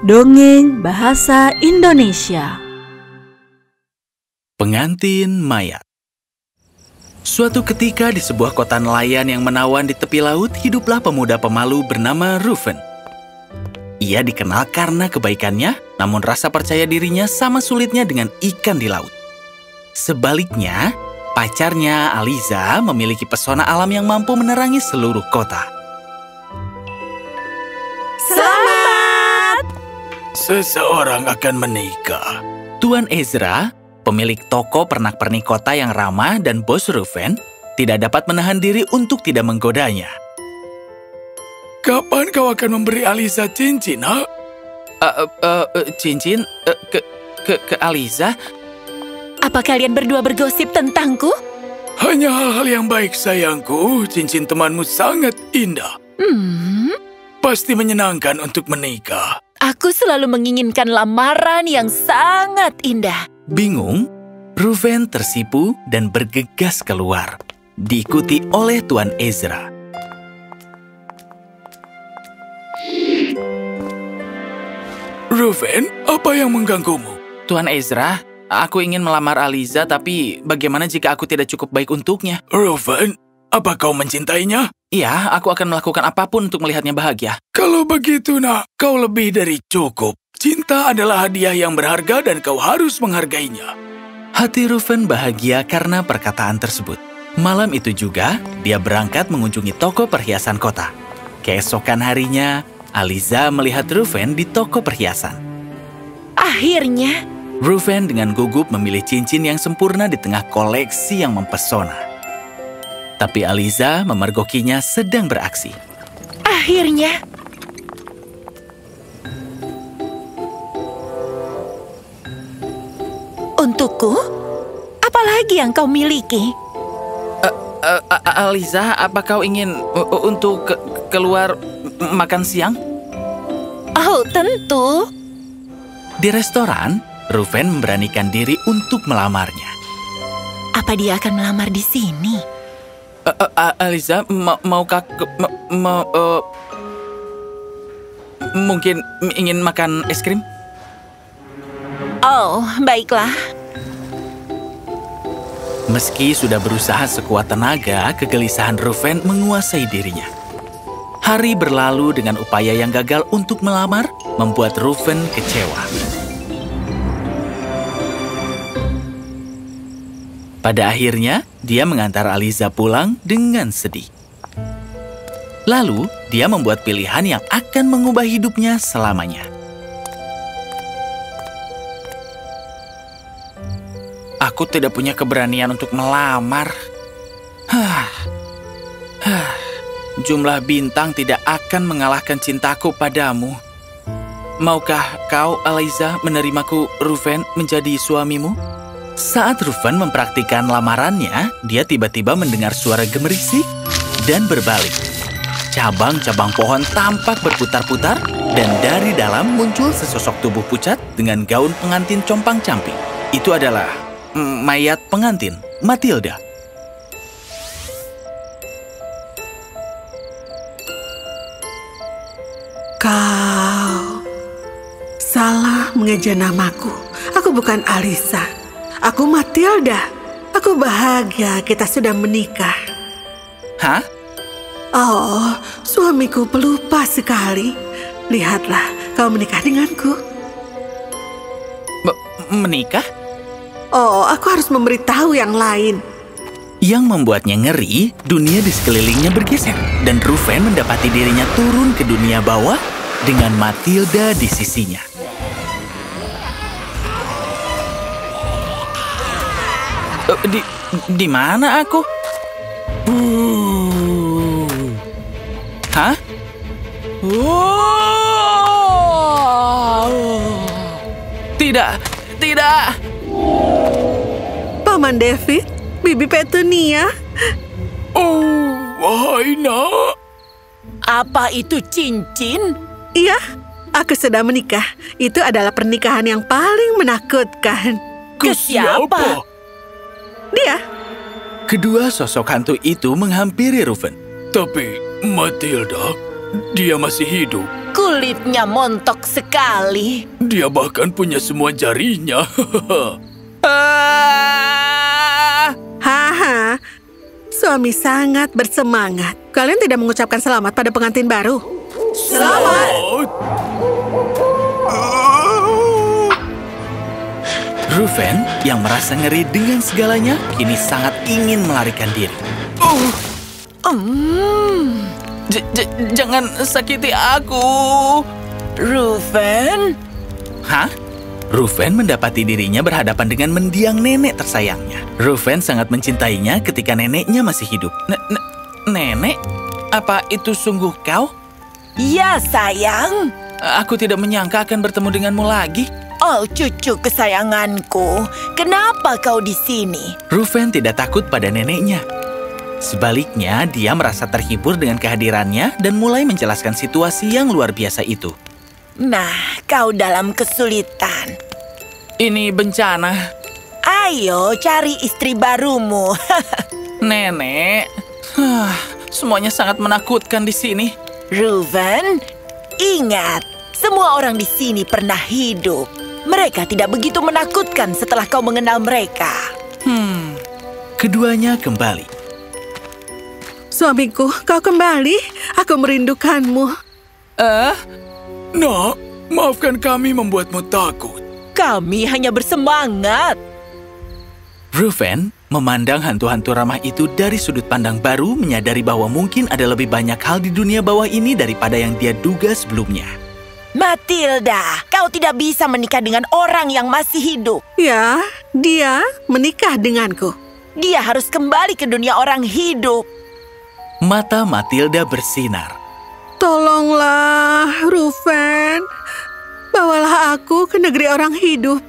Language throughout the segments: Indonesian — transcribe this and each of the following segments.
Dongeng Bahasa Indonesia. Pengantin Mayat. Suatu ketika di sebuah kota nelayan yang menawan di tepi laut, hiduplah pemuda pemalu bernama Reuven. Ia dikenal karena kebaikannya, namun rasa percaya dirinya sama sulitnya dengan ikan di laut. Sebaliknya, pacarnya Aliza memiliki pesona alam yang mampu menerangi seluruh kota. Seseorang akan menikah. Tuan Ezra, pemilik toko pernak-pernik kota yang ramah dan bos Reuven, tidak dapat menahan diri untuk tidak menggodanya. Kapan kau akan memberi Aliza cincin, ha? Cincin? Ke Aliza? Apa kalian berdua bergosip tentangku? Hanya hal-hal yang baik, sayangku. Cincin temanmu sangat indah. Pasti menyenangkan untuk menikah. Aku selalu menginginkan lamaran yang sangat indah. Bingung, Reuven tersipu dan bergegas keluar, diikuti oleh Tuan Ezra. Reuven, apa yang mengganggumu? Tuan Ezra, aku ingin melamar Aliza, tapi bagaimana jika aku tidak cukup baik untuknya? Reuven, apa kau mencintainya? Iya, aku akan melakukan apapun untuk melihatnya bahagia. Kalau begitu, nak, kau lebih dari cukup. Cinta adalah hadiah yang berharga dan kau harus menghargainya. Hati Reuven bahagia karena perkataan tersebut. Malam itu juga, dia berangkat mengunjungi toko perhiasan kota. Keesokan harinya, Aliza melihat Reuven di toko perhiasan. Akhirnya, Reuven dengan gugup memilih cincin yang sempurna di tengah koleksi yang mempesona. Tapi Aliza memergokinya sedang beraksi. Akhirnya. Untukku? Apalagi yang kau miliki? Aliza, apa kau ingin untuk keluar makan siang? Oh, tentu. Di restoran, Reuven memberanikan diri untuk melamarnya. Apa dia akan melamar di sini? Aliza, maukah mungkin ingin makan es krim? Oh, baiklah. Meski sudah berusaha sekuat tenaga, kegelisahan Reuven menguasai dirinya. Hari berlalu dengan upaya yang gagal untuk melamar, membuat Reuven kecewa. Pada akhirnya, dia mengantar Aliza pulang dengan sedih. Lalu, dia membuat pilihan yang akan mengubah hidupnya selamanya. Aku tidak punya keberanian untuk melamar. Jumlah bintang tidak akan mengalahkan cintaku padamu. Maukah kau, Aliza, menerimaku Reuven menjadi suamimu? Saat Reuven mempraktikkan lamarannya, dia tiba-tiba mendengar suara gemerisik dan berbalik. Cabang-cabang pohon tampak berputar-putar, dan dari dalam muncul sesosok tubuh pucat dengan gaun pengantin compang-camping. Itu adalah mayat pengantin, Matilda. Kau salah mengeja namaku. Aku bukan Aliza. Aku Matilda. Aku bahagia kita sudah menikah. Hah? Oh, suamiku pelupa sekali. Lihatlah, kau menikah denganku. Menikah? Oh, aku harus memberitahu yang lain. Yang membuatnya ngeri, dunia di sekelilingnya bergeser, dan Reuven mendapati dirinya turun ke dunia bawah dengan Matilda di sisinya. Di mana aku? Hah? Tidak. Paman David, Bibi Petunia. Oh, wahai nak. Apa itu cincin? Iya, aku sedang menikah. Itu adalah pernikahan yang paling menakutkan. Ke siapa? Dia. Kedua sosok hantu itu menghampiri Reuven. Tapi, Matilda, Dia masih hidup. Kulitnya montok sekali. Dia bahkan punya semua jarinya. Haha, suami sangat bersemangat. Kalian tidak mengucapkan selamat pada pengantin baru? Selamat! Reuven yang merasa ngeri dengan segalanya kini sangat ingin melarikan diri. Jangan sakiti aku. Reuven? Hah? Reuven mendapati dirinya berhadapan dengan mendiang nenek tersayangnya. Reuven sangat mencintainya ketika neneknya masih hidup. Nenek? Apa itu sungguh kau? Ya, sayang. Aku tidak menyangka akan bertemu denganmu lagi. Oh, cucu kesayanganku. Kenapa kau di sini? Reuven tidak takut pada neneknya. Sebaliknya, dia merasa terhibur dengan kehadirannya dan mulai menjelaskan situasi yang luar biasa itu. Nah, kau dalam kesulitan. Ini bencana. Ayo cari istri barumu. Nenek, semuanya sangat menakutkan di sini. Reuven, ingat, semua orang di sini pernah hidup. Mereka tidak begitu menakutkan setelah kau mengenal mereka. Keduanya kembali. Suamiku, kau kembali. Aku merindukanmu. Nak, maafkan kami membuatmu takut. Kami hanya bersemangat. Reuven memandang hantu-hantu ramah itu dari sudut pandang baru, menyadari bahwa mungkin ada lebih banyak hal di dunia bawah ini daripada yang dia duga sebelumnya. Matilda, kau tidak bisa menikah dengan orang yang masih hidup. Ya, dia menikah denganku. Dia harus kembali ke dunia orang hidup. Mata Matilda bersinar. Tolonglah, Reuven. Bawalah aku ke negeri orang hidup.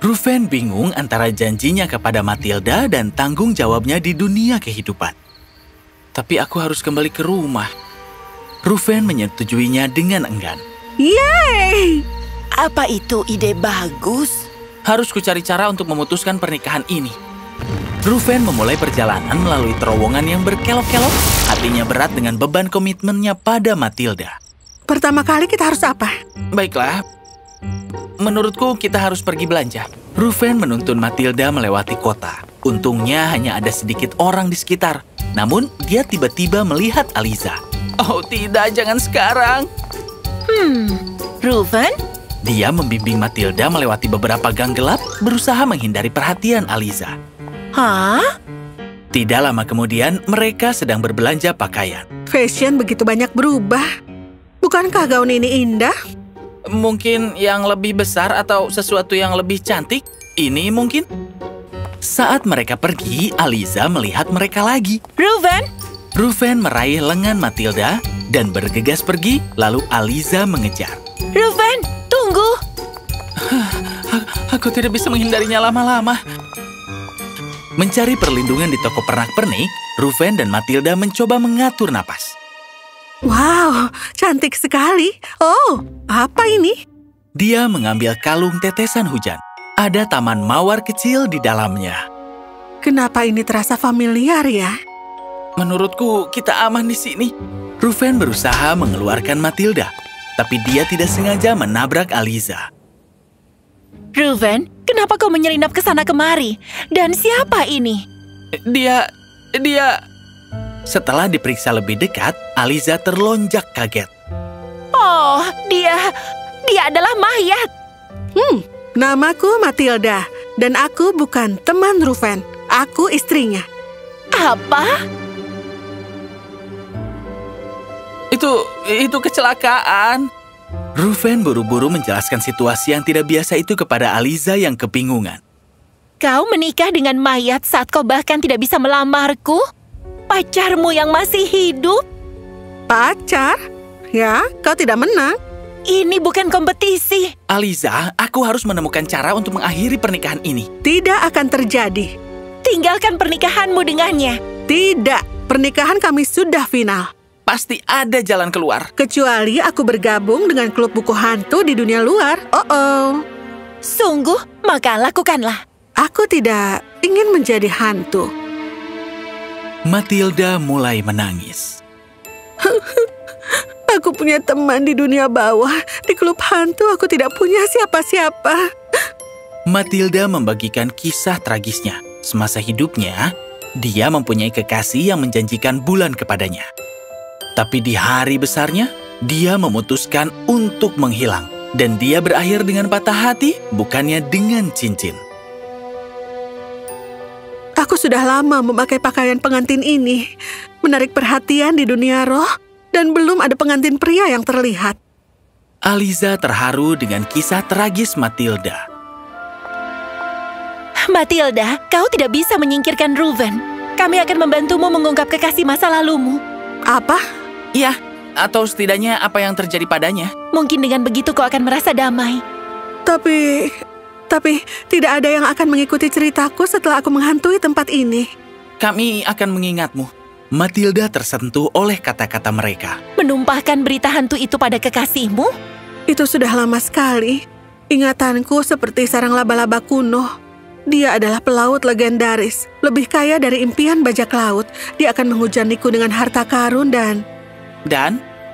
Reuven bingung antara janjinya kepada Matilda dan tanggung jawabnya di dunia kehidupan. Tapi aku harus kembali ke rumah. Reuven menyetujuinya dengan enggan. Yeay! Apa itu ide bagus? Harus kucari cara untuk memutuskan pernikahan ini. Reuven memulai perjalanan melalui terowongan yang berkelok-kelok. Hatinya berat dengan beban komitmennya pada Matilda. Pertama kali kita harus apa? Baiklah, menurutku kita harus pergi belanja. Reuven menuntun Matilda melewati kota. Untungnya hanya ada sedikit orang di sekitar. Namun dia tiba-tiba melihat Aliza. Oh tidak, jangan sekarang. Reuven? Dia membimbing Matilda melewati beberapa gang gelap, berusaha menghindari perhatian Aliza. Hah? Tidak lama kemudian, mereka sedang berbelanja pakaian. Fashion begitu banyak berubah. Bukankah gaun ini indah? Mungkin yang lebih besar atau sesuatu yang lebih cantik? Ini mungkin? Saat mereka pergi, Aliza melihat mereka lagi. Reuven? Reuven meraih lengan Matilda dan bergegas pergi, lalu Aliza mengejar. Reuven, tunggu! Aku tidak bisa menghindarinya lama-lama. Mencari perlindungan di toko pernak-pernik, Reuven dan Matilda mencoba mengatur napas. Wow, cantik sekali. Oh, apa ini? Dia mengambil kalung tetesan hujan. Ada taman mawar kecil di dalamnya. Kenapa ini terasa familiar ya? Menurutku, kita aman di sini. Reuven berusaha mengeluarkan Matilda, tapi dia tidak sengaja menabrak Aliza. Reuven, kenapa kau menyelinap ke sana kemari? Dan siapa ini? Dia... Setelah diperiksa lebih dekat, Aliza terlonjak kaget. Oh, dia adalah mayat. Namaku Matilda, dan aku bukan teman Reuven. Aku istrinya. Apa? Itu kecelakaan. Reuven buru-buru menjelaskan situasi yang tidak biasa itu kepada Aliza yang kebingungan. Kau menikah dengan mayat saat kau bahkan tidak bisa melamarku? Pacarmu yang masih hidup? Pacar? Ya, kau tidak menang. Ini bukan kompetisi. Aliza, aku harus menemukan cara untuk mengakhiri pernikahan ini. Tidak akan terjadi. Tinggalkan pernikahanmu dengannya. Tidak, pernikahan kami sudah final. Pasti ada jalan keluar. Kecuali aku bergabung dengan klub buku hantu di dunia luar. Oh. Sungguh, maka lakukanlah. Aku tidak ingin menjadi hantu. Matilda mulai menangis. Aku punya teman di dunia bawah. Di klub hantu aku tidak punya siapa-siapa. Matilda membagikan kisah tragisnya. Semasa hidupnya, dia mempunyai kekasih yang menjanjikan bulan kepadanya. Tapi di hari besarnya, dia memutuskan untuk menghilang. Dan dia berakhir dengan patah hati, bukannya dengan cincin. Aku sudah lama memakai pakaian pengantin ini, menarik perhatian di dunia roh, dan belum ada pengantin pria yang terlihat. Aliza terharu dengan kisah tragis Matilda. Matilda, kau tidak bisa menyingkirkan Reuven. Kami akan membantumu mengungkap kekasih masa lalumu. Apa? Ya, atau setidaknya apa yang terjadi padanya. Mungkin dengan begitu kau akan merasa damai. Tapi tidak ada yang akan mengikuti ceritaku setelah aku menghantui tempat ini. Kami akan mengingatmu. Matilda tersentuh oleh kata-kata mereka. Menumpahkan berita hantu itu pada kekasihmu? Itu sudah lama sekali. Ingatanku seperti sarang laba-laba kuno. Dia adalah pelaut legendaris, lebih kaya dari impian bajak laut. Dia akan menghujaniku dengan harta karun dan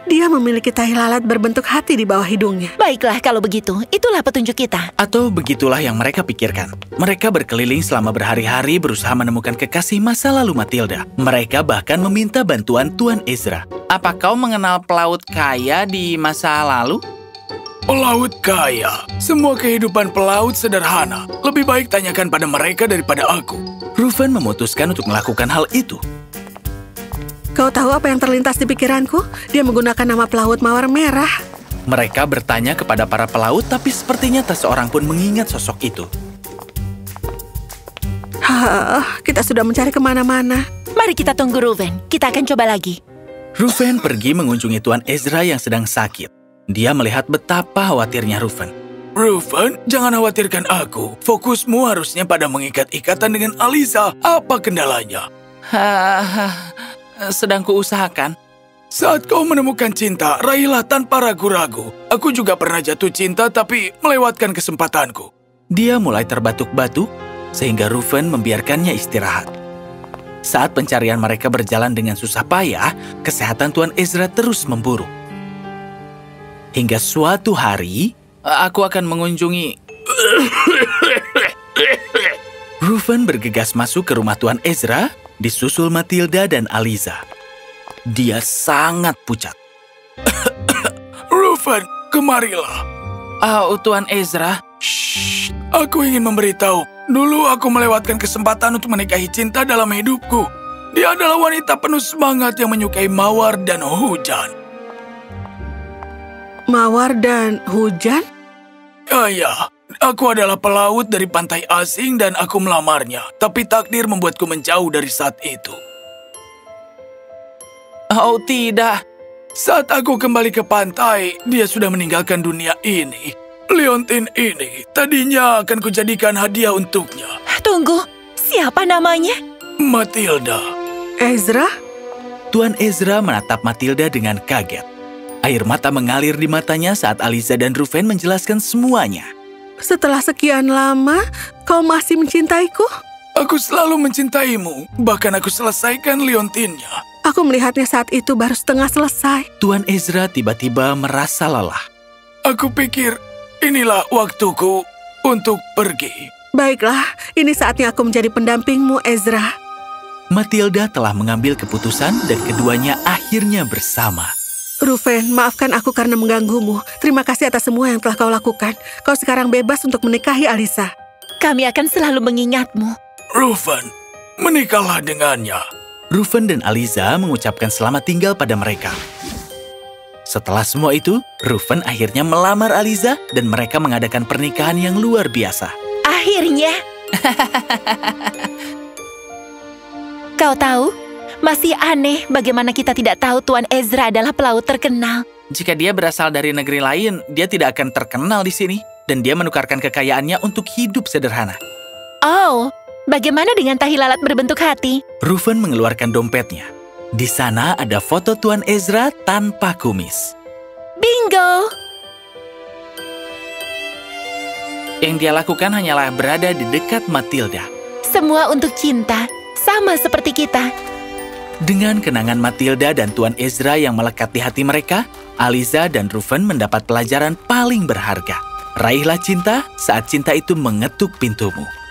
dia memiliki tai lalat berbentuk hati di bawah hidungnya. Baiklah kalau begitu, itulah petunjuk kita. Atau begitulah yang mereka pikirkan. Mereka berkeliling selama berhari-hari berusaha menemukan kekasih masa lalu Matilda. Mereka bahkan meminta bantuan Tuan Ezra. Apa kau mengenal pelaut kaya di masa lalu? Pelaut kaya. Semua kehidupan pelaut sederhana. Lebih baik tanyakan pada mereka daripada aku. Reuven memutuskan untuk melakukan hal itu. Kau tahu apa yang terlintas di pikiranku? Dia menggunakan nama pelaut mawar merah. Mereka bertanya kepada para pelaut, tapi sepertinya tak seorang pun mengingat sosok itu. Kita sudah mencari kemana-mana. Mari kita tunggu Reuven. Kita akan coba lagi. Reuven pergi mengunjungi Tuan Ezra yang sedang sakit. Dia melihat betapa khawatirnya Reuven. Reuven, jangan khawatirkan aku. Fokusmu harusnya pada mengikat ikatan dengan Aliza. Apa kendalanya? Sedang kuusahakan. Saat kau menemukan cinta, raihlah tanpa ragu-ragu. Aku juga pernah jatuh cinta tapi melewatkan kesempatanku. Dia mulai terbatuk-batuk, sehingga Reuven membiarkannya istirahat. Saat pencarian mereka berjalan dengan susah payah, kesehatan Tuan Ezra terus memburuk. Hingga suatu hari, aku akan mengunjungi... Reuven bergegas masuk ke rumah Tuan Ezra, disusul Matilda dan Aliza. Dia sangat pucat. Reuven, kemarilah. Oh, Tuan Ezra. Shh, aku ingin memberitahu. Dulu aku melewatkan kesempatan untuk menikahi cinta dalam hidupku. Dia adalah wanita penuh semangat yang menyukai mawar dan hujan. Mawar dan hujan? Ya. Aku adalah pelaut dari pantai asing dan aku melamarnya. Tapi takdir membuatku menjauh dari saat itu. Oh, tidak. Saat aku kembali ke pantai, dia sudah meninggalkan dunia ini. Leontin ini tadinya akan kujadikan hadiah untuknya. Tunggu, siapa namanya? Matilda. Ezra? Tuan Ezra menatap Matilda dengan kaget. Air mata mengalir di matanya saat Aliza dan Reuven menjelaskan semuanya. Setelah sekian lama, kau masih mencintaiku? Aku selalu mencintaimu. Bahkan aku selesaikan Leontinnya. Aku melihatnya saat itu baru setengah selesai. Tuan Ezra tiba-tiba merasa lelah. Aku pikir inilah waktuku untuk pergi. Baiklah, ini saatnya aku menjadi pendampingmu, Ezra. Matilda telah mengambil keputusan dan keduanya akhirnya bersama. Reuven, maafkan aku karena mengganggumu. Terima kasih atas semua yang telah kau lakukan. Kau sekarang bebas untuk menikahi Aliza. Kami akan selalu mengingatmu. Reuven, menikahlah dengannya. Reuven dan Aliza mengucapkan selamat tinggal pada mereka. Setelah semua itu, Reuven akhirnya melamar Aliza dan mereka mengadakan pernikahan yang luar biasa. Akhirnya. Kau tahu, masih aneh bagaimana kita tidak tahu Tuan Ezra adalah pelaut terkenal. Jika dia berasal dari negeri lain, dia tidak akan terkenal di sini. Dan dia menukarkan kekayaannya untuk hidup sederhana. Oh, bagaimana dengan tahi lalat berbentuk hati? Reuven mengeluarkan dompetnya. Di sana ada foto Tuan Ezra tanpa kumis. Bingo! Yang dia lakukan hanyalah berada di dekat Matilda. Semua untuk cinta, sama seperti kita. Dengan kenangan Matilda dan Tuan Ezra yang melekat di hati mereka, Aliza dan Reuven mendapat pelajaran paling berharga. Raihlah cinta saat cinta itu mengetuk pintumu.